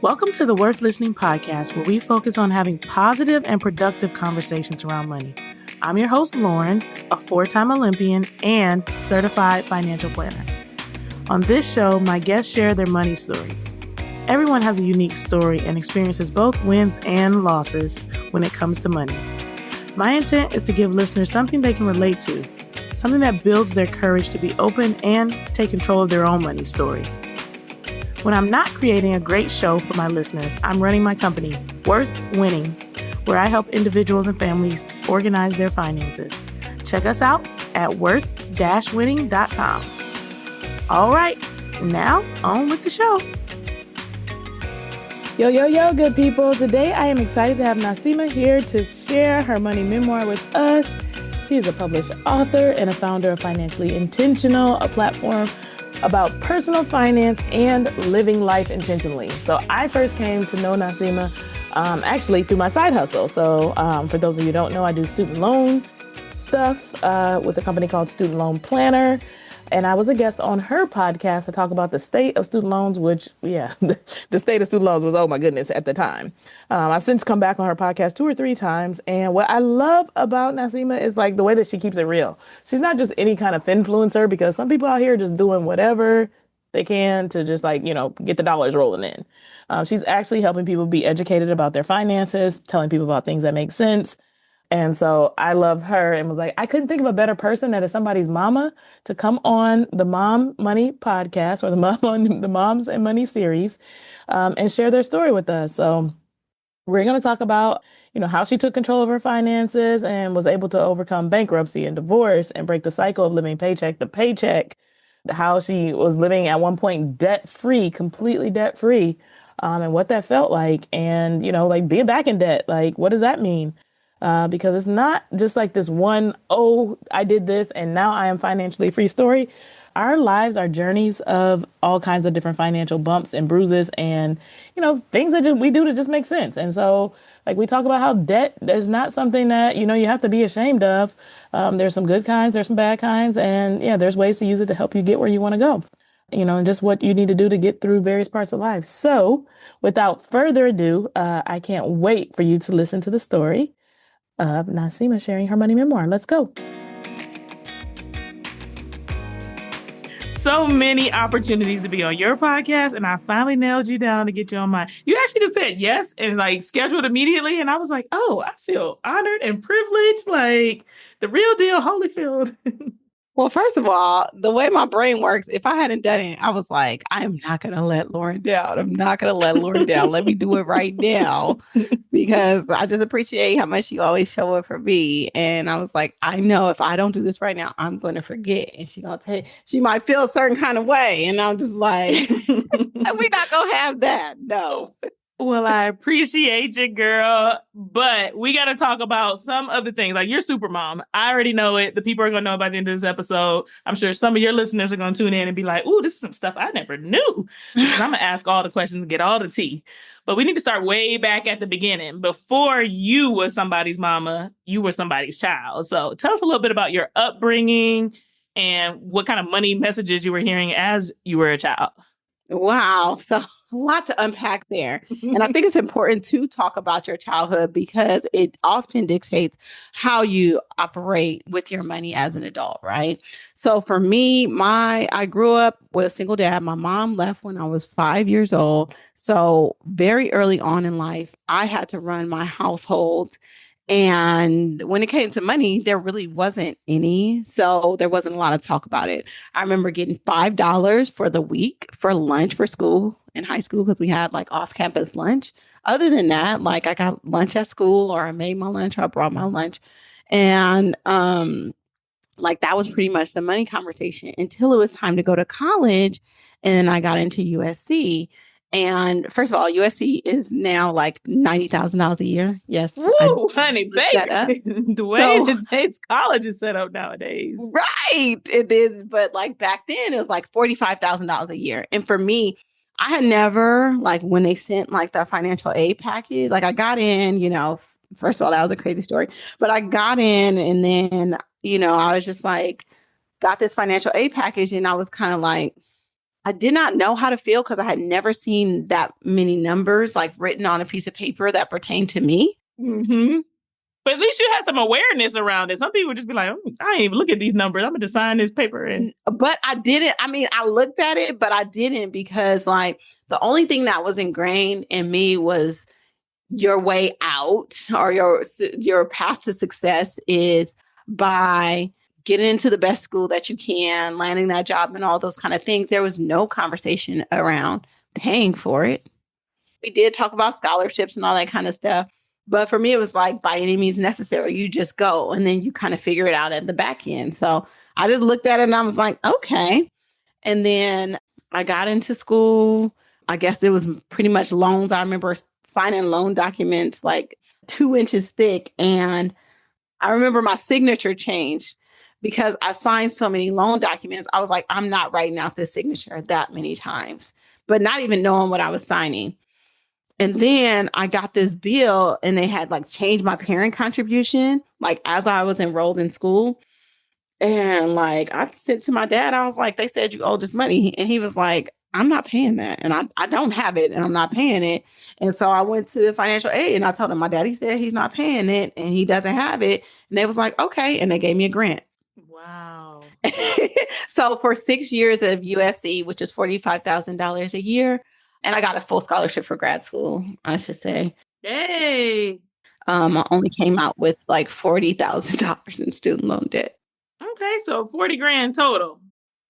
Welcome to the Worth Listening podcast, where we focus on having positive and productive conversations around money. I'm your host, Lauren, a 4-time Olympian and certified financial planner. On this show, my guests share their money stories. Everyone has a unique story and experiences both wins and losses when it comes to money. My intent is to give listeners something they can relate to, something that builds their courage to be open and take control of their own money story. When I'm not creating a great show for my listeners, I'm running my company, Worth Winning, where I help individuals and families organize their finances. Check us out at worth-winning.com. All right, now on with the show. Yo, good people. Today I am excited to have Naseema here to share her money memoir with us. She is a published author and a founder of Financially Intentional, a platform about personal finance and living life intentionally. So I first came to know Naseema actually through my side hustle. So for those of you who don't know, I do student loan stuff with a company called Student Loan Planner. And I was a guest on her podcast to talk about the state of student loans, which, the state of student loans was, oh my goodness, at the time. I've since come back on her podcast 2 or 3 times. And what I love about Naseema is like the way that she keeps it real. She's not just any kind of influencer, because some people out here are just doing whatever they can to just get the dollars rolling in. She's actually helping people be educated about their finances, telling people about things that make sense. And so I love her and was like, I couldn't think of a better person that is somebody's mama to come on the Mom Money podcast or the Moms and Money series and share their story with us. So we're going to talk about, how she took control of her finances and was able to overcome bankruptcy and divorce and break the cycle of living paycheck to paycheck, how she was living at one point debt-free, completely debt-free, and what that felt like. And, being back in debt, what does that mean? Because it's not just like this one, I did this and now I am financially free story. Our lives are journeys of all kinds of different financial bumps and bruises and, things that we do to just make sense. And so we talk about how debt is not something that, you have to be ashamed of. There's some good kinds, there's some bad kinds. And there's ways to use it to help you get where you want to go, and just what you need to do to get through various parts of life. So without further ado, I can't wait for you to listen to the story of Naseema sharing her money memoir. Let's go. So many opportunities to be on your podcast, and I finally nailed you down to get you on mine. You actually just said yes and scheduled immediately, and I was like, oh, I feel honored and privileged, the real deal, Holyfield. Well, first of all, the way my brain works, if I hadn't done it, I was like, I am not going to let Lauren down. I'm not going to let Lauren down. Let me do it right now, because I just appreciate how much you always show up for me. And I was like, I know if I don't do this right now, I'm going to forget. And she might feel a certain kind of way. And I'm just like, we're not going to have that. No. Well, I appreciate you, girl, but we got to talk about some of the things. You're super mom. I already know it. The people are going to know by the end of this episode. I'm sure some of your listeners are going to tune in and be like, ooh, this is some stuff I never knew. I'm going to ask all the questions and get all the tea. But we need to start way back at the beginning. Before you were somebody's mama, you were somebody's child. So tell us a little bit about your upbringing and what kind of money messages you were hearing as you were a child. Wow. So a lot to unpack there. And I think it's important to talk about your childhood, because it often dictates how you operate with your money as an adult, right? So for me, I grew up with a single dad. My mom left when I was 5 years old. So very early on in life, I had to run my household. And when it came to money, there really wasn't any. So there wasn't a lot of talk about it. I remember getting $5 for the week for lunch for school in high school, because we had off-campus lunch. Other than that, I got lunch at school, or I made my lunch, or I brought my lunch. And that was pretty much the money conversation until it was time to go to college. And I got into USC. And first of all, USC is now $90,000 a year. Yes. Woo, honey, baby. The way today's college is set up nowadays. Right. It is. But back then, it was $45,000 a year. And for me, I had never, when they sent the financial aid package, I got in, first of all, that was a crazy story. But I got in, and then, I was just got this financial aid package, and I was kind of I did not know how to feel because I had never seen that many numbers like written on a piece of paper that pertained to me. Mm-hmm. But at least you had some awareness around it. Some people would just be like, oh, I ain't even look at these numbers. I'm going to sign this paper. But I didn't. I mean, I looked at it, but I didn't because like the only thing that was ingrained in me was your way out or your path to success is by getting into the best school that you can, landing that job and all those kind of things. There was no conversation around paying for it. We did talk about scholarships and all that kind of stuff. But for me, it was like by any means necessary. You just go and then you kind of figure it out at the back end. So I just looked at it and I was like, okay. And then I got into school. I guess it was pretty much loans. I remember signing loan documents like 2 inches thick. And I remember my signature changed because I signed so many loan documents. I was like, I'm not writing out this signature that many times, but not even knowing what I was signing. And then I got this bill and they had like changed my parent contribution, like as I was enrolled in school. And like I said to my dad, I was like, they said you owe this money. And he was like, I'm not paying that. And I don't have it and I'm not paying it. And so I went to financial aid and I told him my daddy said he's not paying it and he doesn't have it. And they was like, okay. And they gave me a grant. Wow. So for 6 years of USC, which is $45,000 a year, and I got a full scholarship for grad school, I should say. Yay. I only came out with like $40,000 in student loan debt. Okay, so 40 grand total.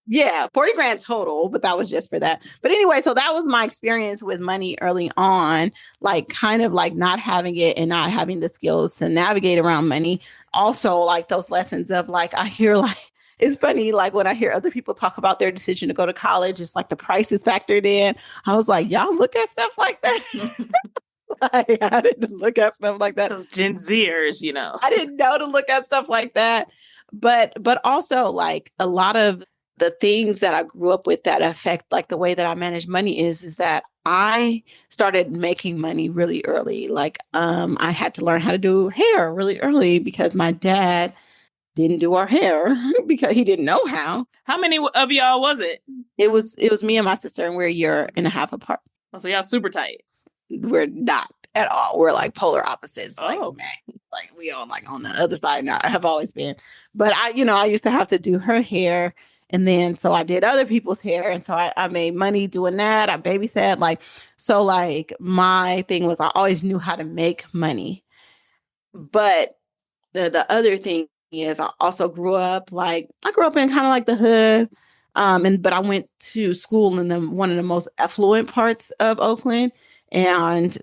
Yeah, 40 grand total, but that was just for that. But anyway, so that was my experience with money early on, like kind of like not having it and not having the skills to navigate around money. Also, like those lessons of like, I hear like, it's funny, like when I hear other people talk about their decision to go to college, it's like the price is factored in. I was like, y'all look at stuff like that. Like, I didn't look at stuff like that. Those Gen Zers, you know. I didn't know to look at stuff like that. But also like a lot of the things that I grew up with that affect like the way that I manage money is that I started making money really early. Like I had to learn how to do hair really early because my dad didn't do our hair because he didn't know how. How many of y'all was it? It was me and my sister, and we're a year and a half apart. Oh, so y'all super tight. We're not at all. We're like polar opposites. Oh. Like, man, like we on like on the other side now. I have always been. But I used to have to do her hair. And then so I did other people's hair. And so I made money doing that. I babysat. Like, so like my thing was I always knew how to make money. But the other thing is I also grew up in kind of like the hood. But I went to school in one of the most affluent parts of Oakland. And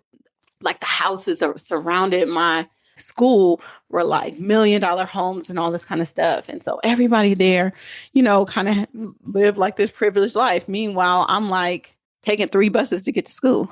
like the houses are surrounded my school were like $1 million homes and all this kind of stuff. And so everybody there, kind of lived like this privileged life. Meanwhile, I'm like taking 3 buses to get to school,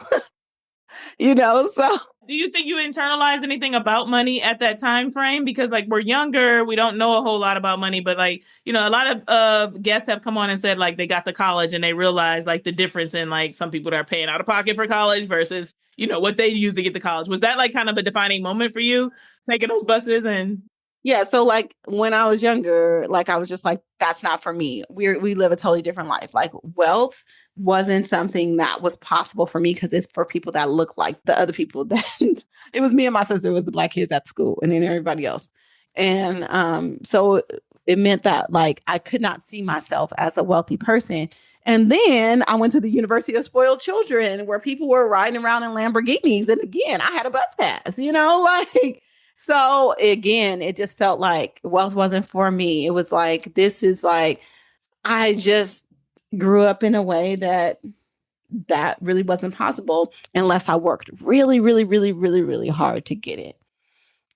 so. Do you think you internalized anything about money at that time frame? Because like we're younger, we don't know a whole lot about money, but like, a lot of guests have come on and said like they got to college and they realized like the difference in like some people that are paying out of pocket for college versus, what they use to get to college. Was that like kind of a defining moment for you taking those buses and... Yeah. So like when I was younger, like I was just like, that's not for me. We live a totally different life. Like wealth wasn't something that was possible for me because it's for people that look like the other people that it was me and my sister was the Black kids at school and then everybody else. And so it meant that like I could not see myself as a wealthy person. And then I went to the University of Spoiled Children where people were riding around in Lamborghinis. And again, I had a bus pass, like. So again, it just felt like wealth wasn't for me. It was like, this is like, I just grew up in a way that really wasn't possible unless I worked really, really, really, really, really hard to get it.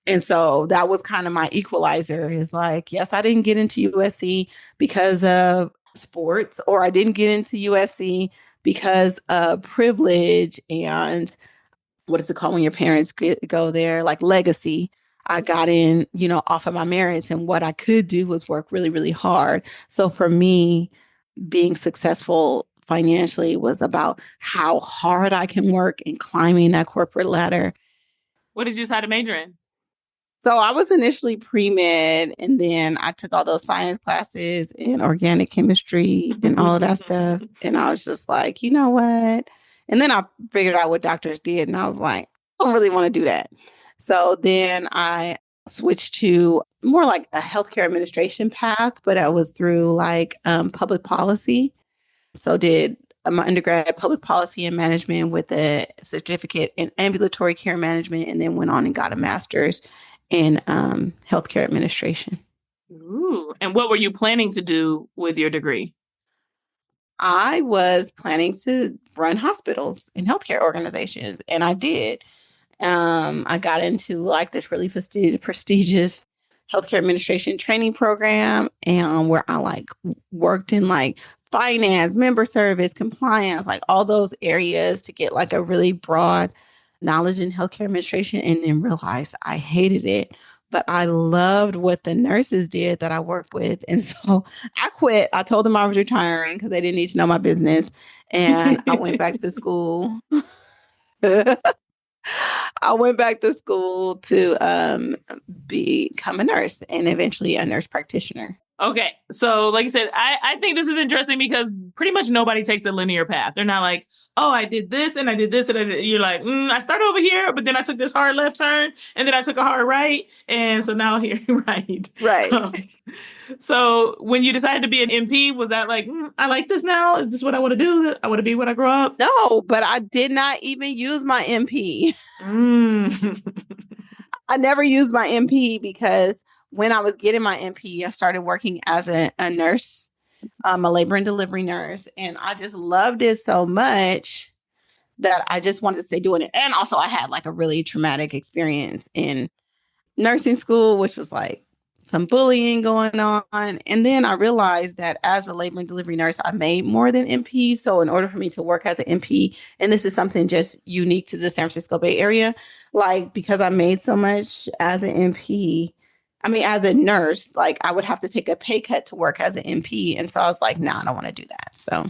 And so that was kind of my equalizer is like, yes, I didn't get into USC because of sports, or I didn't get into USC because of privilege and what is it called when your parents go there, like legacy. I got in, off of my merits, and what I could do was work really, really hard. So for me, being successful financially was about how hard I can work and climbing that corporate ladder. What did you decide to major in? So I was initially pre-med, and then I took all those science classes and organic chemistry and all of that stuff. And I was just like, you know what? And then I figured out what doctors did, and I was like, I don't really want to do that. So then I switched to more like a healthcare administration path, but I was through like public policy. So did my undergrad public policy and management with a certificate in ambulatory care management, and then went on and got a master's in healthcare administration. Ooh. And what were you planning to do with your degree? I was planning to run hospitals and healthcare organizations, and I did. I got into like this really prestigious healthcare administration training program, and where I like worked in like finance, member service, compliance, like all those areas to get like a really broad knowledge in healthcare administration, and then realized I hated it. But I loved what the nurses did that I worked with. And so I quit. I told them I was retiring because they didn't need to know my business. And I went back to school. I went back to school to become a nurse and eventually a nurse practitioner. Okay. So like I said, I think this is interesting because pretty much nobody takes a linear path. They're not like, oh, I did this and I did this. And you're like, I started over here, but then I took this hard left turn and then I took a hard right. And so now here, right. Right. So when you decided to be an MP, was that like, I like this now? Is this what I want to do? I want to be when I grow up? No, but I did not even use my MP. I never used my MP because when I was getting my MP, I started working as a nurse, a labor and delivery nurse. And I just loved it so much that I just wanted to stay doing it. And also I had like a really traumatic experience in nursing school, which was like some bullying going on. And then I realized that as a labor and delivery nurse, I made more than MP. So in order for me to work as an MP, and this is something just unique to the San Francisco Bay Area, like because I made so much as an MP, I mean, as a nurse, like I would have to take a pay cut to work as an MP. And so I was like, nah, I don't want to do that. So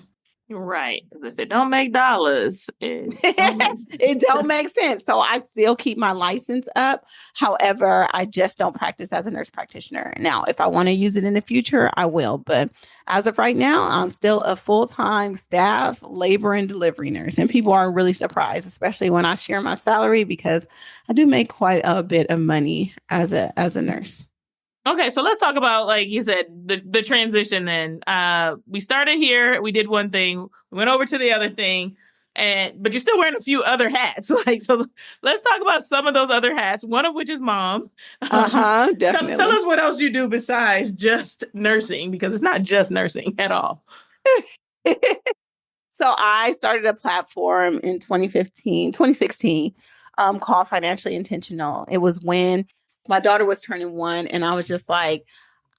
right. Because if it don't make dollars, it don't make sense. So I still keep my license up. However, I just don't practice as a nurse practitioner. Now, if I want to use it in the future, I will. But as of right now, I'm still a full-time staff labor and delivery nurse. And people are really surprised, especially when I share my salary, because I do make quite a bit of money as a nurse. Okay, so let's talk about, like you said, the transition then. We started here, we did one thing, we went over to the other thing, but you're still wearing a few other hats. So let's talk about some of those other hats, one of which is mom. Definitely. Tell us what else you do besides just nursing, because it's not just nursing at all. So I started a platform in 2016, called Financially Intentional. It was when my daughter was turning 1, and I was just like,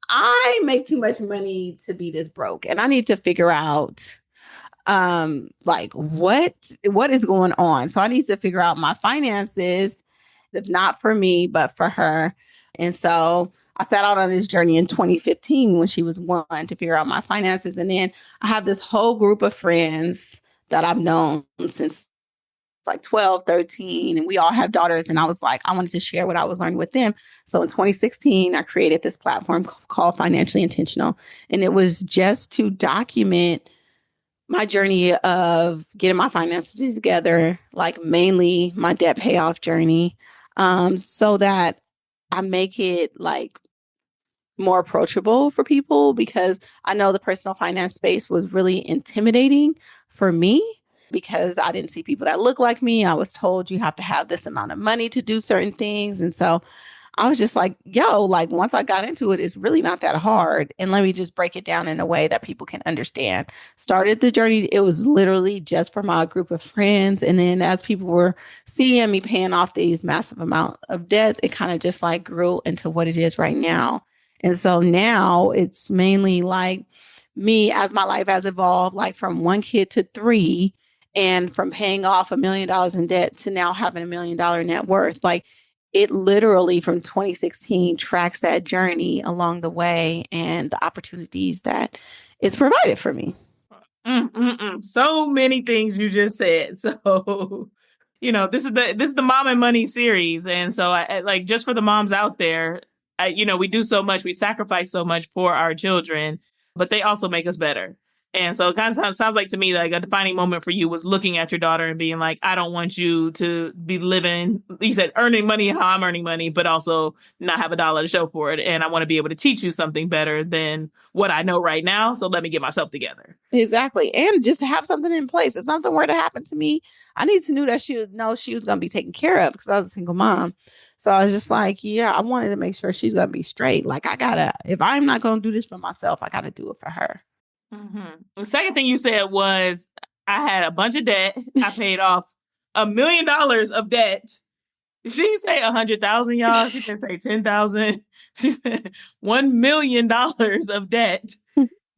I make too much money to be this broke, and I need to figure out like what is going on. So I need to figure out my finances, if not for me, but for her. And so I set out on this journey in 2015 when she was 1 to figure out my finances. And then I have this whole group of friends that I've known since like 12, 13, and we all have daughters. And I was like, I wanted to share what I was learning with them. So in 2016, I created this platform called Financially Intentional. And it was just to document my journey of getting my finances together, like mainly my debt payoff journey, so that I make it like more approachable for people, because I know the personal finance space was really intimidating for me because I didn't see people that look like me. I was told you have to have this amount of money to do certain things. And so I was just like, yo, like once I got into it, it's really not that hard. And let me just break it down in a way that people can understand. Started the journey. It was literally just for my group of friends. And then as people were seeing me paying off these massive amount of debts, it kind of just like grew into what it is right now. And so now it's mainly like me, as my life has evolved, like from 1 kid to 3, and from paying off $1 million in debt to now having $1 million net worth. Like it literally from 2016 tracks that journey along the way and the opportunities that it's provided for me. So many things you just said. So this is the Mom and Money series. And so like just for the moms out there, we do so much, we sacrifice so much for our children, but they also make us better. And so it kind of sounds like to me like a defining moment for you was looking at your daughter and being like, I don't want you to be living, you said, earning money how I'm earning money, but also not have a dollar to show for it. And I want to be able to teach you something better than what I know right now. So let me get myself together. Exactly. And just have something in place. If something were to happen to me, I need to know that she would know she was going to be taken care of because I was a single mom. So I was just like, yeah, I wanted to make sure she's going to be straight. Like, if I'm not going to do this for myself, I got to do it for her. Mm-hmm. The second thing you said was I had a bunch of debt. I paid off $1 million of debt. She didn't say 100,000, y'all. She didn't say 10,000. She said $1 million of debt.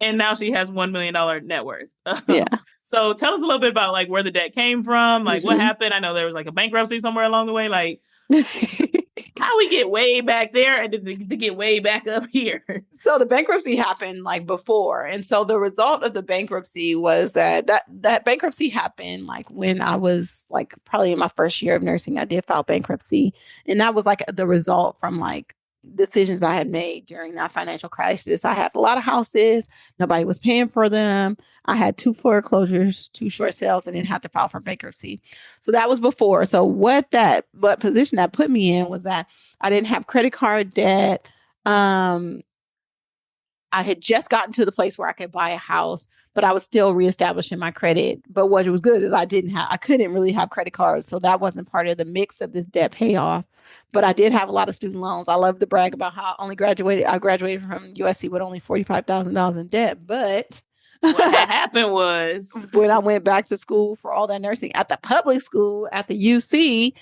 And now she has $1 million net worth. Yeah. So tell us a little bit about like where the debt came from, like what happened. I know there was like a bankruptcy somewhere along the way. Like how we get way back there and to get way back up here. So the bankruptcy happened like before. And so the result of the bankruptcy was that bankruptcy happened like when I was like probably in my first year of nursing. I did file bankruptcy. And that was like the result from like decisions I had made during that financial crisis. I had a lot of houses. Nobody was paying for them. I had 2 foreclosures, 2 short sales, and then had to file for bankruptcy. So that was before. So what position that put me in was that I didn't have credit card debt. I had just gotten to the place where I could buy a house, but I was still reestablishing my credit. But what was good is I couldn't really have credit cards. So that wasn't part of the mix of this debt payoff. But I did have a lot of student loans. I love to brag about how I graduated from USC with only $45,000 in debt. But what happened was when I went back to school for all that nursing at the public school at the UC,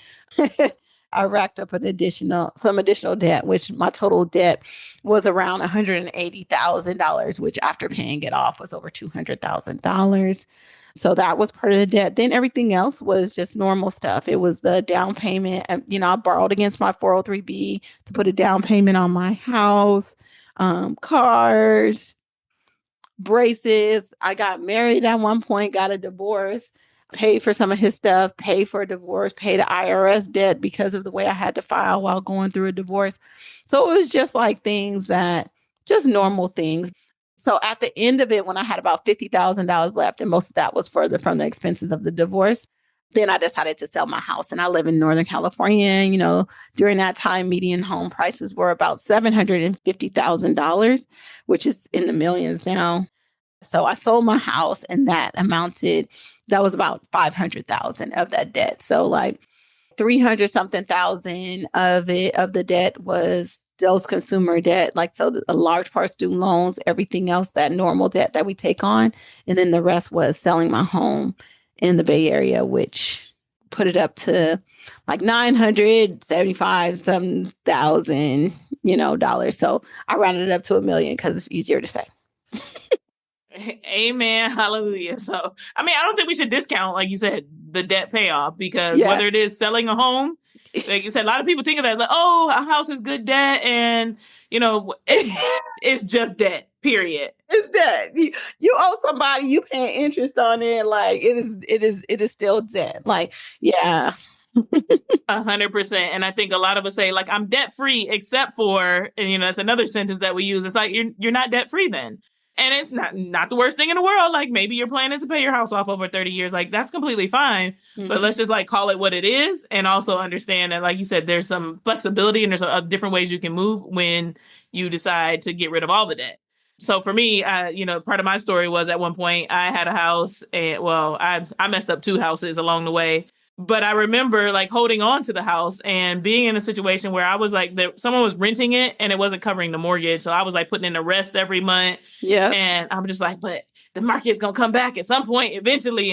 I racked up some additional debt, which my total debt was around $180,000, which after paying it off was over $200,000. So that was part of the debt. Then everything else was just normal stuff. It was the down payment. I borrowed against my 403B to put a down payment on my house, cars, braces. I got married at one point, got a divorce, paid for some of his stuff, paid for a divorce, paid IRS debt because of the way I had to file while going through a divorce. So it was just like just normal things. So at the end of it, when I had about $50,000 left, and most of that was from the expenses of the divorce, then I decided to sell my house. And I live in Northern California. During that time, median home prices were about $750,000, which is in the millions now. So I sold my house, and that was about 500,000 of that debt. So like 300 something thousand of the debt was those consumer debt. Like, so a large part student loans, everything else, that normal debt that we take on. And then the rest was selling my home in the Bay Area, which put it up to like 975 some thousand, dollars. So I rounded it up to $1 million because it's easier to say. Amen. Hallelujah. So, I don't think we should discount, like you said, the debt payoff, because whether it is selling a home, like you said, a lot of people think of that like, oh, a house is good debt. And, it's just debt, period. It's debt. You owe somebody, you paying interest on it. Like it is still debt. Like, yeah. 100%. And I think a lot of us say like, I'm debt free, except for, and that's another sentence that we use. It's like, you're not debt free then. And it's not the worst thing in the world. Like maybe your plan is to pay your house off over 30 years. Like that's completely fine. Mm-hmm. But let's just like call it what it is. And also understand that, like you said, there's some flexibility and there's different ways you can move when you decide to get rid of all the debt. So for me, part of my story was at one point I had a house and I messed up 2 houses along the way. But I remember like holding on to the house and being in a situation where I was like, someone was renting it and it wasn't covering the mortgage. So I was like putting in the rest every month. Yeah. And I'm just like, but the market's going to come back at some point eventually.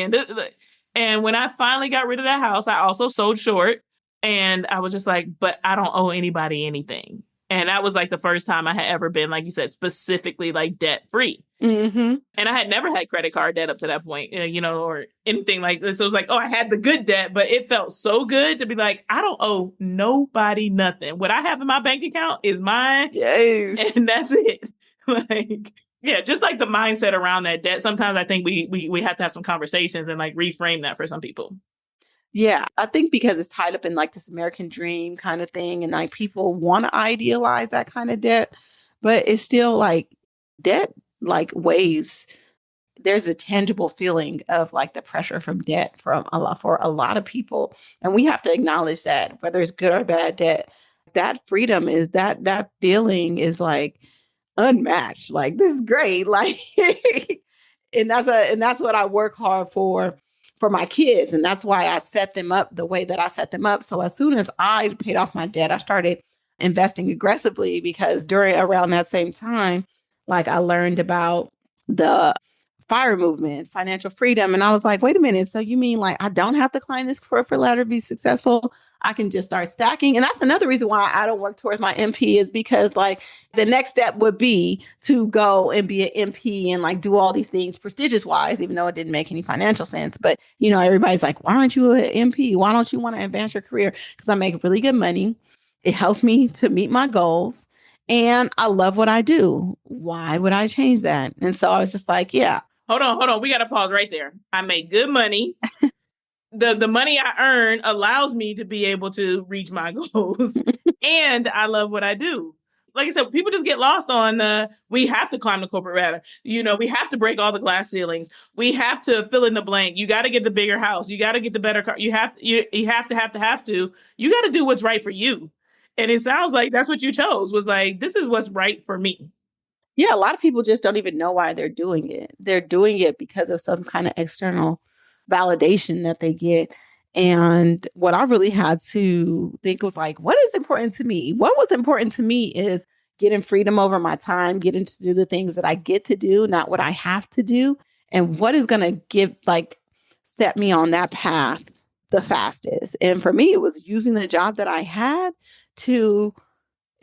And when I finally got rid of that house, I also sold short. And I was just like, but I don't owe anybody anything. And that was like the first time I had ever been, like you said, specifically like debt free. Mm-hmm. And I had never had credit card debt up to that point, or anything like this. So it was like, oh, I had the good debt, but it felt so good to be like, I don't owe nobody nothing. What I have in my bank account is mine. Yes. And that's it. Like, yeah, just like the mindset around that debt. Sometimes I think we have to have some conversations and like reframe that for some people. Yeah, I think because it's tied up in like this American dream kind of thing, and like people want to idealize that kind of debt, but it's still like debt like weighs. There's a tangible feeling of like the pressure from debt for a lot of people, and we have to acknowledge that whether it's good or bad debt, that freedom is that feeling is like unmatched. Like this is great, like, and that's what I work hard for my kids, and that's why I set them up the way that I set them up. So as soon as I paid off my debt, I started investing aggressively because during around that same time, like I learned about the fire movement, financial freedom. And I was like, wait a minute. So you mean like I don't have to climb this corporate ladder to be successful? I can just start stacking. And that's another reason why I don't work towards my MP is because like the next step would be to go and be an MP and like do all these things prestigious wise, even though it didn't make any financial sense. But you know, everybody's like, why aren't you an MP? Why don't you want to advance your career? Because I make really good money. It helps me to meet my goals. And I love what I do. Why would I change that? And so I was just like, yeah, Hold on. We got to pause right there. I make good money. The money I earn allows me to be able to reach my goals. And I love what I do. Like I said, people just get lost on we have to climb the corporate ladder. You know, we have to break all the glass ceilings. We have to fill in the blank. You got to get the bigger house. You got to get the better car. You have to. You got to do what's right for you. And it sounds like that's what you chose, was like, this is what's right for me. yeah, a lot of people just don't even know why they're doing it. They're doing it because of some kind of external validation that they get. And what I really had to think was like, what is important to me? What was important to me is getting freedom over my time, getting to do the things that I get to do, not what I have to do. And what is going to give, like, set me on that path the fastest. And for me, it was using the job that I had to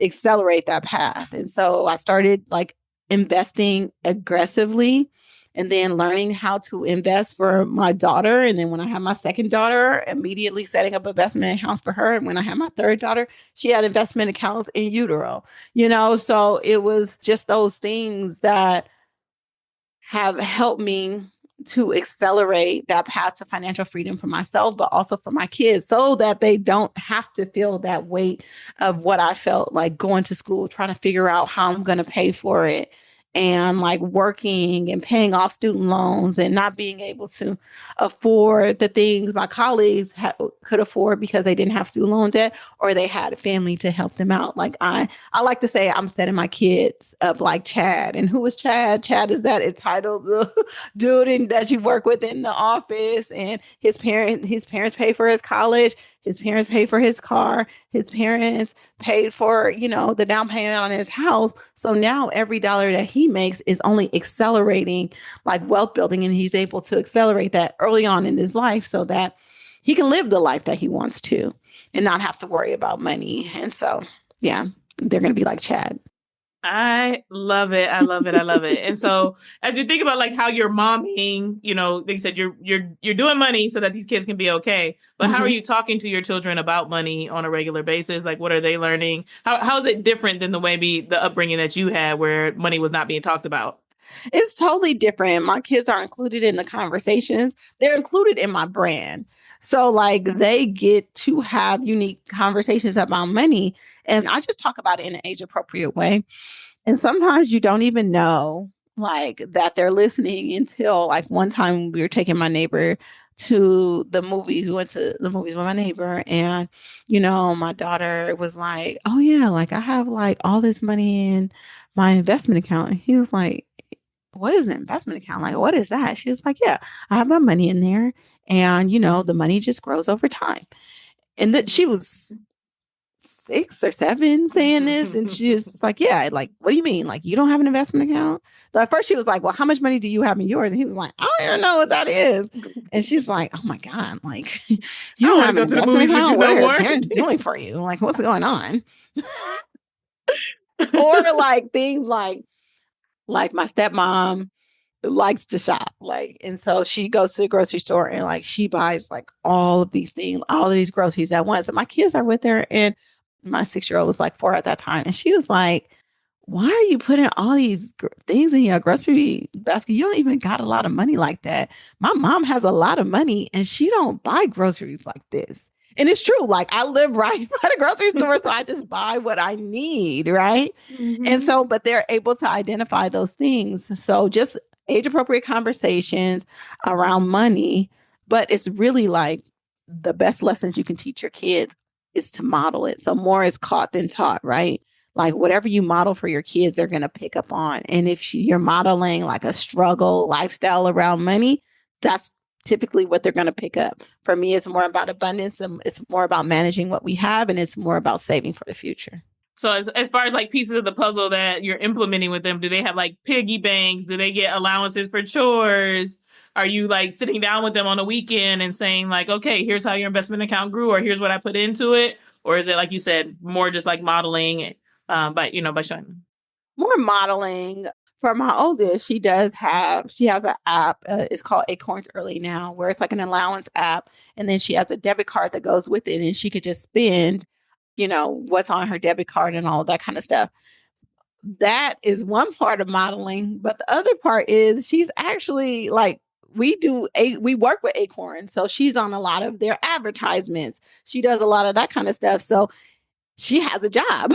accelerate that path. And so I started like investing aggressively and then learning how to invest for my daughter. And then when I had my second daughter, immediately setting up investment accounts for her. And when I had my third daughter, she had investment accounts in utero, you know? So it was just those things that have helped me to accelerate that path to financial freedom for myself, but also for my kids so that they don't have to feel that weight of what I felt like going to school, trying to figure out how I'm going to pay for it and like working and paying off student loans and not being able to afford the things my colleagues could afford because they didn't have student loan debt or they had a family to help them out. Like I like to say I'm setting my kids up like Chad. And who is Chad? Chad is that entitled dude that you work with in the office, and his parents pay for his college, his parents pay for his car, his parents paid for, you know, the down payment on his house. So now every dollar that he makes is only accelerating like wealth building, and he's able to accelerate that early on in his life so that he can live the life that he wants to and not have to worry about money. And so, yeah, they're going to be like Chad. I love it. And so as you think about like how you're momming, you know, like you said, you're doing money so that these kids can be okay. But how are you talking to your children about money on a regular basis? Like, what are they learning? How is it different than the upbringing that you had where money was not being talked about? It's totally different. My kids are included in the conversations. They're included in my brand. So like they get to have unique conversations about money. And I just talk about it in an age appropriate way. And sometimes you don't even know like that they're listening until like one time we were taking my neighbor to the movies. We went to the movies with my neighbor, and you know, my daughter was like, "Oh yeah, like I have like all this money in my investment account." And he was like, "What is an investment account? Like, what is that?" She was like, "Yeah, I have my money in there, and you know, the money just grows over time." And that she was 6 or 7 saying this, and she was just like, "Yeah, like, what do you mean? Like, you don't have an investment account?" So at first, she was like, "Well, how much money do you have in yours?" And he was like, "I don't even know what that is." And she's like, "Oh my god, like, you don't have an investment account? What are your parents doing for you? Like, what's going on?" Or like things like my stepmom likes to shop, like, and so she goes to the grocery store and like she buys like all of these things, all of these groceries at once. And my kids are with her, and my 6-year-old was like 4 at that time, and she was like, why are you putting all these things in your grocery basket? You don't even got a lot of money like that. My mom has a lot of money and she don't buy groceries like this. And it's true. Like I live right by the grocery store, so I just buy what I need, right? And Mm-hmm. so, but they're able to identify those things. So just age appropriate conversations around money, but it's really like the best lessons you can teach your kids is to model it. So more is caught than taught, right? Like whatever you model for your kids, they're going to pick up on. And if you're modeling like a struggle lifestyle around money, that's typically what they're going to pick up. For me, it's more about abundance and it's more about managing what we have and it's more about saving for the future. So as far as like pieces of the puzzle that you're implementing with them, do they have like piggy banks? Do they get allowances for chores? Are you like sitting down with them on a weekend and saying like, okay, here's how your investment account grew, or here's what I put into it? Or is it like you said, more just like modeling, by showing them? More modeling. For my oldest, she has an app. It's called Acorns Early Now, where it's like an allowance app. And then she has a debit card that goes with it and she could just spend, what's on her debit card and all that kind of stuff. That is one part of modeling. But the other part is she's actually like, we work with Acorn. So she's on a lot of their advertisements. She does a lot of that kind of stuff. So she has a job.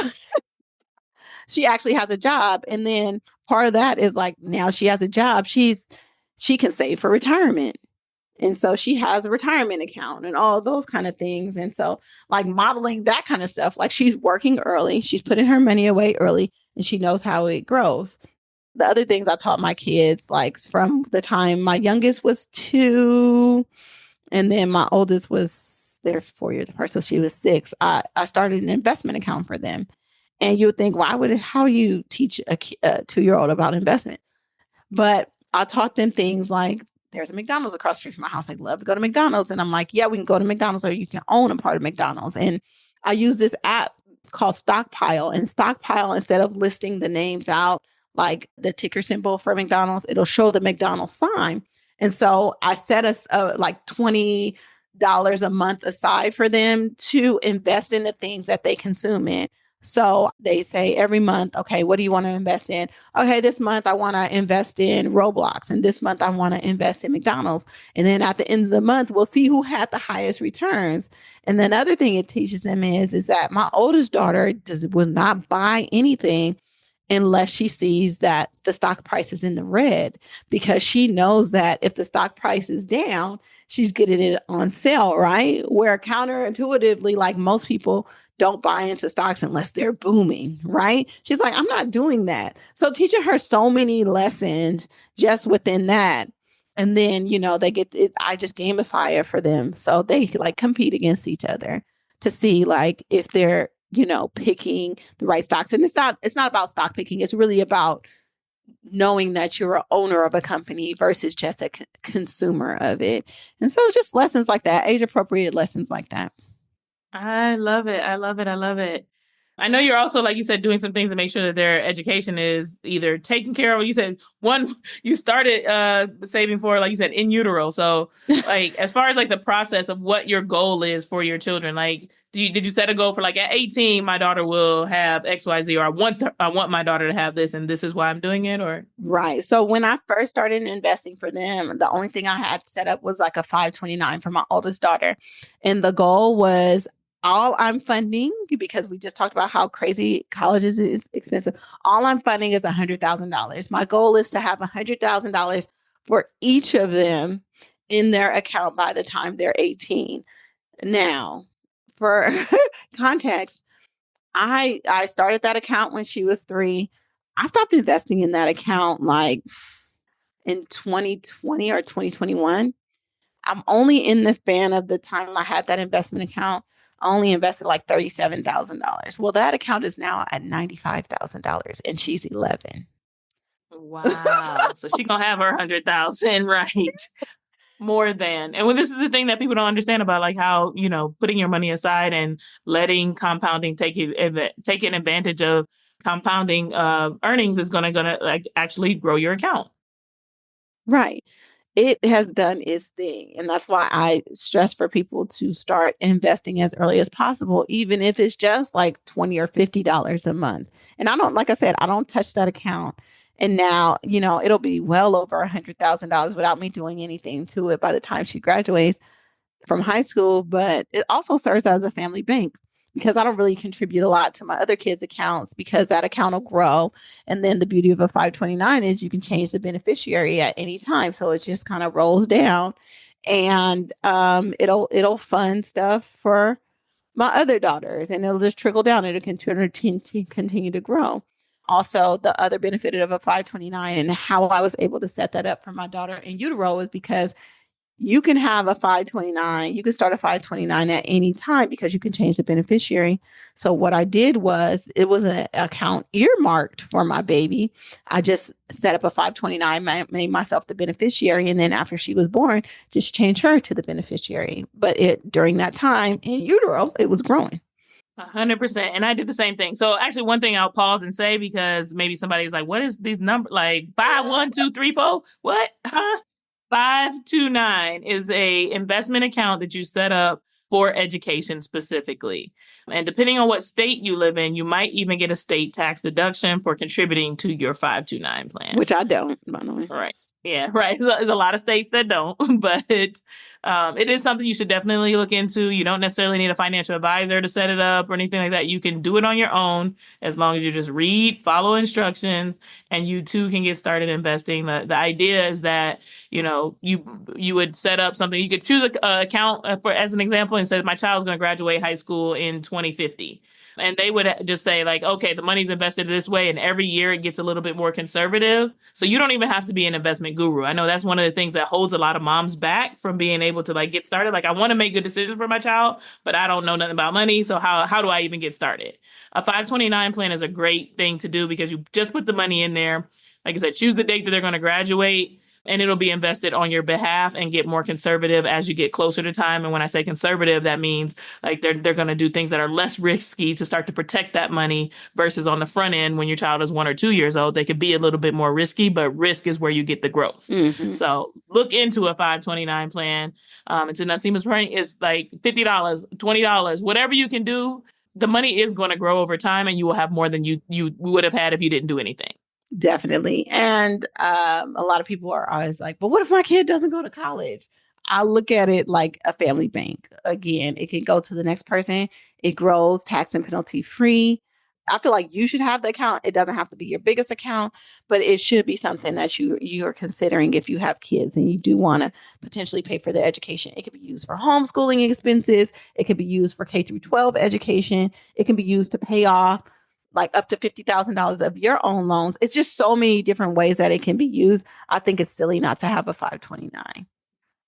She actually has a job. And then part of that is like now she has a job. She can save for retirement. And so she has a retirement account and all those kind of things. And so like modeling that kind of stuff, like she's working early, she's putting her money away early and she knows how it grows. The other things I taught my kids, like from the time my youngest was 2 and then my oldest was there 4 years apart. So she was 6. I started an investment account for them. And you would think, how you teach a 2-year-old about investment? But I taught them things like there's a McDonald's across the street from my house. I love to go to McDonald's. And I'm like, yeah, we can go to McDonald's or you can own a part of McDonald's. And I use this app called Stockpile. And Stockpile, instead of listing the names out, like the ticker symbol for McDonald's, it'll show the McDonald's sign. And so I set us like $20 a month aside for them to invest in the things that they consume in. So they say every month, okay, what do you want to invest in? Okay, this month I want to invest in Roblox, and this month I want to invest in McDonald's. And then at the end of the month, we'll see who had the highest returns. And then other thing it teaches them is that my oldest daughter will not buy anything unless she sees that the stock price is in the red, because she knows that if the stock price is down, she's getting it on sale, right? Where counterintuitively, like most people don't buy into stocks unless they're booming, right? She's like, I'm not doing that. So teaching her so many lessons just within that. And then, they get it, I just gamify it for them. So they like compete against each other to see like if they're, picking the right stocks. And it's not about stock picking. It's really about knowing that you're an owner of a company versus just a consumer of it. And so just lessons like that, age appropriate lessons like that. I love it. I love it. I love it. I know you're also, like you said, doing some things to make sure that their education is either taken care of. You said one, you started saving for, like you said, in utero. So, like, as far as like the process of what your goal is for your children, like, did you set a goal for like at 18, my daughter will have X, Y, Z, or I want my daughter to have this, and this is why I'm doing it, or Right. So when I first started investing for them, the only thing I had set up was like a 529 for my oldest daughter. And the goal was all I'm funding, because we just talked about how crazy college is expensive. All I'm funding is $100,000. My goal is to have $100,000 for each of them in their account by the time they're 18. Now, for context, I started that account when she was 3. I stopped investing in that account like in 2020 or 2021. I'm only in the span of the time I had that investment account. I only invested like $37,000. Well, that account is now at $95,000 and she's 11. wow. So she gonna have her 100,000, right? More than. And well, this is the thing that people don't understand about like how, putting your money aside and letting compounding taking advantage of compounding earnings is gonna like actually grow your account. Right. it has done its thing. And that's why I stress for people to start investing as early as possible, even if it's just like $20 or $50 a month. And I don't, like I said, I don't touch that account. And now, it'll be well over $100,000 without me doing anything to it by the time she graduates from high school. But it also serves as a family bank because I don't really contribute a lot to my other kids' accounts because that account will grow. And then the beauty of a 529 is you can change the beneficiary at any time. So it just kind of rolls down and it'll fund stuff for my other daughters and it'll just trickle down. It'll continue to grow. Also, the other benefit of a 529 and how I was able to set that up for my daughter in utero was because you can have a 529. You can start a 529 at any time because you can change the beneficiary. So what I did was it was an account earmarked for my baby. I just set up a 529, made myself the beneficiary. And then after she was born, just changed her to the beneficiary. But during that time in utero, it was growing. 100%. And I did the same thing. So actually one thing I'll pause and say, because maybe somebody's like, what is these numbers? Like 5, 1, 2, 3, 4? What? Huh? 529 is a investment account that you set up for education specifically. And depending on what state you live in, you might even get a state tax deduction for contributing to your 529 plan. Which I don't, by the way. Right. Yeah, right. There's a lot of states that don't, but it is something you should definitely look into. You don't necessarily need a financial advisor to set it up or anything like that. You can do it on your own as long as you just read, follow instructions, and you too can get started investing. The idea is that, you would set up something. You could choose an account for, as an example, and say my child's going to graduate high school in 2050. And they would just say like, okay, the money's invested this way. And every year it gets a little bit more conservative. So you don't even have to be an investment guru. I know that's one of the things that holds a lot of moms back from being able to like get started. Like I want to make good decisions for my child, but I don't know nothing about money. So how do I even get started? A 529 plan is a great thing to do because you just put the money in there. Like I said, choose the date that they're going to graduate. And it'll be invested on your behalf and get more conservative as you get closer to time. And when I say conservative, that means like they're going to do things that are less risky to start to protect that money versus on the front end when your child is 1 or 2 years old, they could be a little bit more risky, but risk is where you get the growth. Mm-hmm. So look into a 529 plan. It's in Naseema's point is like $50, $20, whatever you can do. The money is going to grow over time and you will have more than you would have had if you didn't do anything. Definitely. And a lot of people are always like, but what if my kid doesn't go to college? I look at it like a family bank. Again, it can go to the next person. It grows tax and penalty free. I feel like you should have the account. It doesn't have to be your biggest account, but it should be something that you are considering if you have kids and you do want to potentially pay for their education. It could be used for homeschooling expenses. It could be used for K through 12 education. It can be used to pay off like up to $50,000 of your own loans. It's just so many different ways that it can be used. I think it's silly not to have a 529.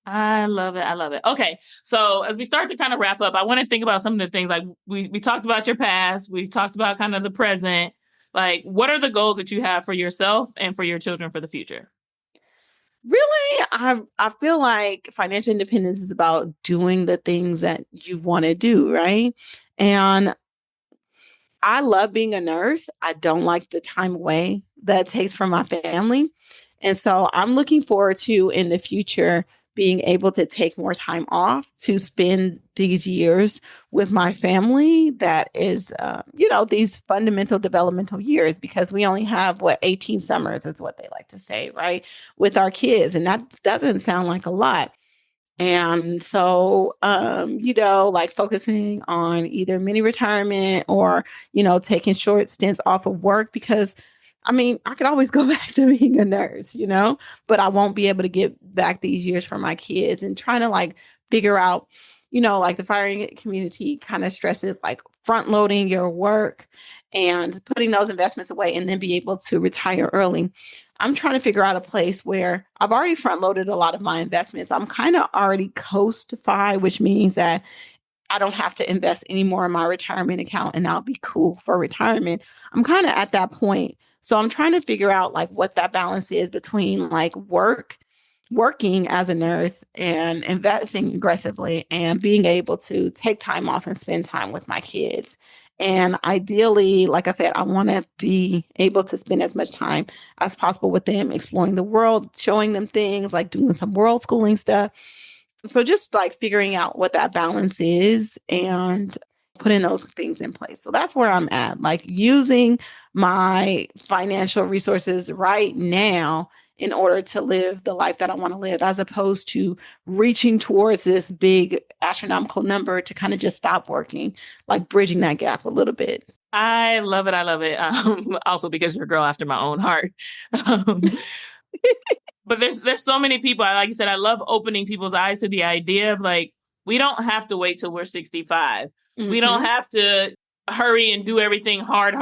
I love it. I love it. Okay. So as we start to kind of wrap up, I want to think about some of the things like we talked about your past. We've talked about kind of the present. Like, what are the goals that you have for yourself and for your children for the future? Really, I feel like financial independence is about doing the things that you want to do, right? And I love being a nurse. I don't like the time away that it takes from my family. And so I'm looking forward to in the future being able to take more time off to spend these years with my family. That is, these fundamental developmental years, because we only have 18 summers is what they like to say, right? With our kids. And that doesn't sound like a lot. And so, like focusing on either mini retirement or, taking short stints off of work, because I could always go back to being a nurse, but I won't be able to get back these years for my kids, and trying to like figure out, like the firing community kind of stresses like front loading your work and putting those investments away and then be able to retire early. I'm trying to figure out a place where I've already front loaded a lot of my investments. I'm kind of already coast-fi, which means that I don't have to invest any more in my retirement account and I'll be cool for retirement. I'm kind of at that point. So I'm trying to figure out like what that balance is between like working as a nurse and investing aggressively and being able to take time off and spend time with my kids. And ideally, like I said, I want to be able to spend as much time as possible with them, exploring the world, showing them things, like doing some world schooling stuff. So just like figuring out what that balance is and putting those things in place. So that's where I'm at, like using my financial resources right now in order to live the life that I want to live, as opposed to reaching towards this big astronomical number to kind of just stop working, like bridging that gap a little bit. I love it. I love it. Also because you're a girl after my own heart. Um, but there's so many people. Like you said, I love opening people's eyes to the idea of like, we don't have to wait till we're 65. We don't have to hurry and do everything hard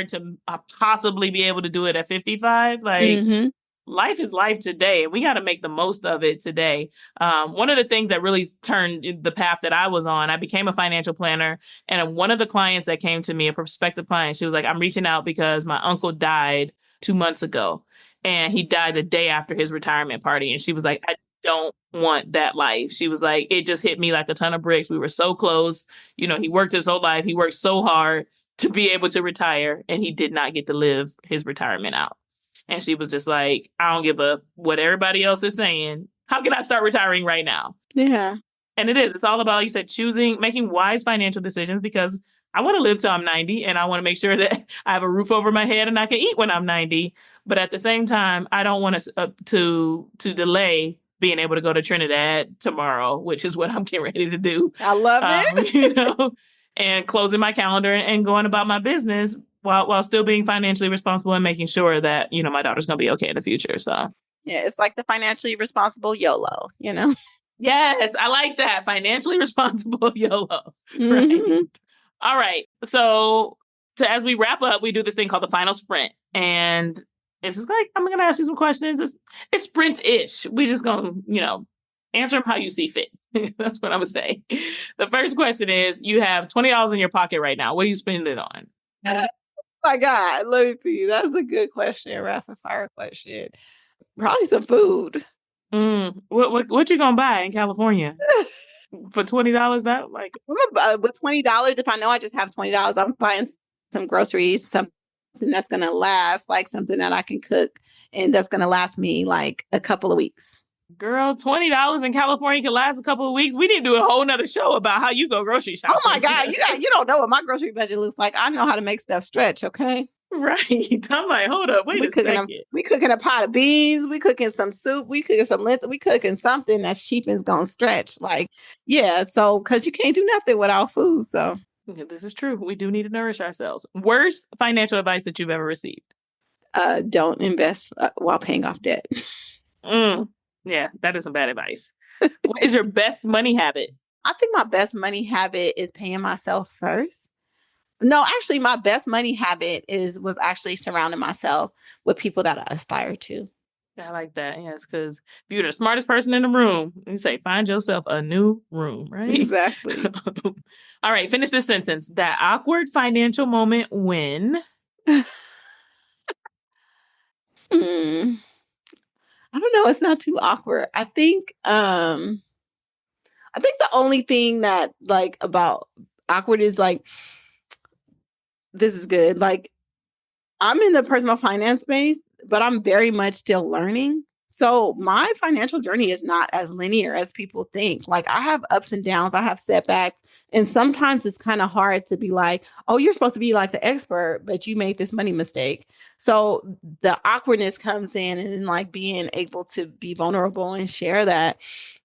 to possibly be able to do it at 55. Like, life is life today, and we got to make the most of it today. One of the things that really turned the path that I was on, I became a financial planner. And one of the clients that came to me, a prospective client, she was like, I'm reaching out because my uncle died 2 months ago. And he died the day after his retirement party. And she was like, I don't want that life. She was like, it just hit me like a ton of bricks. We were so close. You know, he worked his whole life. He worked so hard to be able to retire, and he did not get to live his retirement out. And she was just like, I don't give a what everybody else is saying. How can I start retiring right now? Yeah. And it's all about, like you said, making wise financial decisions, because I want to live till I'm 90, and I want to make sure that I have a roof over my head and I can eat when I'm 90. But at the same time, I don't want to delay being able to go to Trinidad tomorrow, which is what I'm getting ready to do. I love it. And closing my calendar and going about my business while still being financially responsible and making sure that, my daughter's going to be okay in the future. So yeah, it's like the financially responsible YOLO, Yes, I like that. Financially responsible YOLO. Right. All right. So as we wrap up, we do this thing called the final sprint. And it's just like, I'm going to ask you some questions. It's sprint-ish. We just going to, answer them how you see fit. That's what I'm going to say. The first question is, you have $20 in your pocket right now. What are you spending it on? Oh my God. Let me see. That's a good question. Rapid fire question. Probably some food. What you going to buy in California? For $20, that like with $20, if I know I just have $20, I'm buying some groceries, something that's going to last, like something that I can cook and that's going to last me like a couple of weeks. Girl, $20 in California can last a couple of weeks. We need to do a whole nother show about how you go grocery shopping. Oh my God, you don't know what my grocery budget looks like. I know how to make stuff stretch, okay? Right. I'm like, hold up, wait a second. We cooking a pot of beans, we cooking some soup, we cooking some lentils, we cooking something that's cheap and gonna stretch. Like, yeah, so because you can't do nothing without food. So yeah, this is true. We do need to nourish ourselves. Worst financial advice that you've ever received? Don't invest while paying off debt. Yeah, that is some bad advice. What is your best money habit? I think my best money habit is paying myself first. No, actually, my best money habit was actually surrounding myself with people that I aspire to. I like that. Yes, because if you're the smartest person in the room, you say, find yourself a new room, right? Exactly. All right, finish this sentence. That awkward financial moment when... I don't know. It's not too awkward. I think the only thing that like about awkward is like, this is good. Like, I'm in the personal finance space, but I'm very much still learning. So my financial journey is not as linear as people think. Like, I have ups and downs, I have setbacks. And sometimes it's kind of hard to be like, oh, you're supposed to be like the expert, but you made this money mistake. So the awkwardness comes in, and like being able to be vulnerable and share that.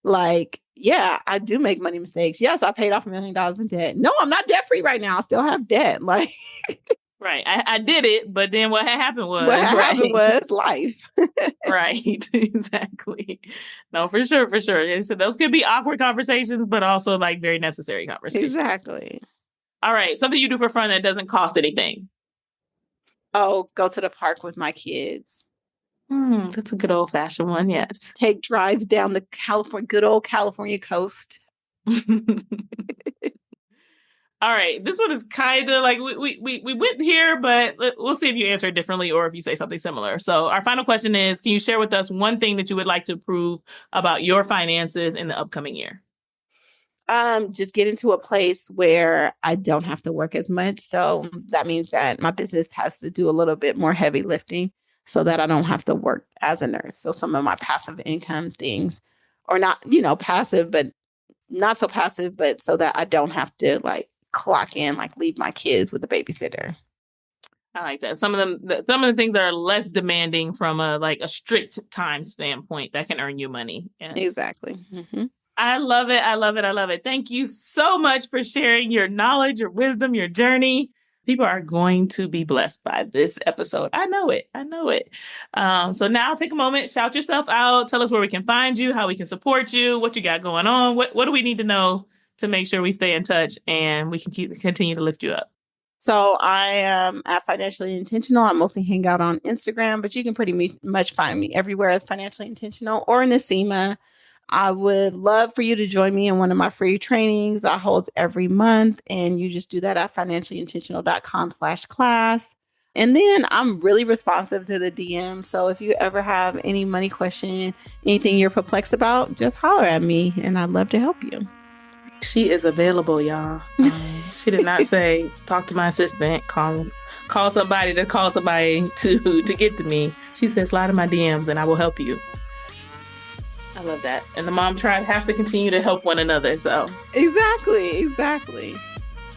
Like, yeah, I do make money mistakes. Yes, I paid off $1 million in debt. No, I'm not debt free right now. I still have debt. Like, right. I did it, but then what happened was... life. Right. Exactly. No, for sure. So those could be awkward conversations, but also like very necessary conversations. Exactly. All right. Something you do for fun that doesn't cost anything. Oh, go to the park with my kids. That's a good old fashioned one. Yes. Take drives down the good old California coast. All right. This one is kind of like we went here, but we'll see if you answer it differently or if you say something similar. So our final question is, can you share with us one thing that you would like to improve about your finances in the upcoming year? Just get into a place where I don't have to work as much. So that means that my business has to do a little bit more heavy lifting so that I don't have to work as a nurse. So some of my passive income things, or not, passive, but not so passive, but so that I don't have to like clock in, like leave my kids with a babysitter. I like that. Some of the things that are less demanding from a strict time standpoint that can earn you money. Yes. Exactly. Mm-hmm. I love it. I love it. I love it. Thank you so much for sharing your knowledge, your wisdom, your journey. People are going to be blessed by this episode. I know it. I know it. So now take a moment, shout yourself out. Tell us where we can find you, how we can support you, what you got going on. What do we need to know to make sure we stay in touch and we can continue to lift you up? So I am at Financially Intentional. I mostly hang out on Instagram, but you can pretty much find me everywhere as Financially Intentional or Naseema. I would love for you to join me in one of my free trainings I hold every month. And you just do that at financiallyintentional.com/class. And then I'm really responsive to the DM. So if you ever have any money question, anything you're perplexed about, just holler at me and I'd love to help you. She is available, y'all. She did not say, talk to my assistant, call somebody to get to me. She said, slide in my DMs and I will help you. I love that. And the mom tribe has to continue to help one another. So Exactly.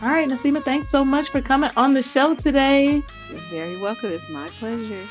All right, Naseema, thanks so much for coming on the show today. You're very welcome. It's my pleasure.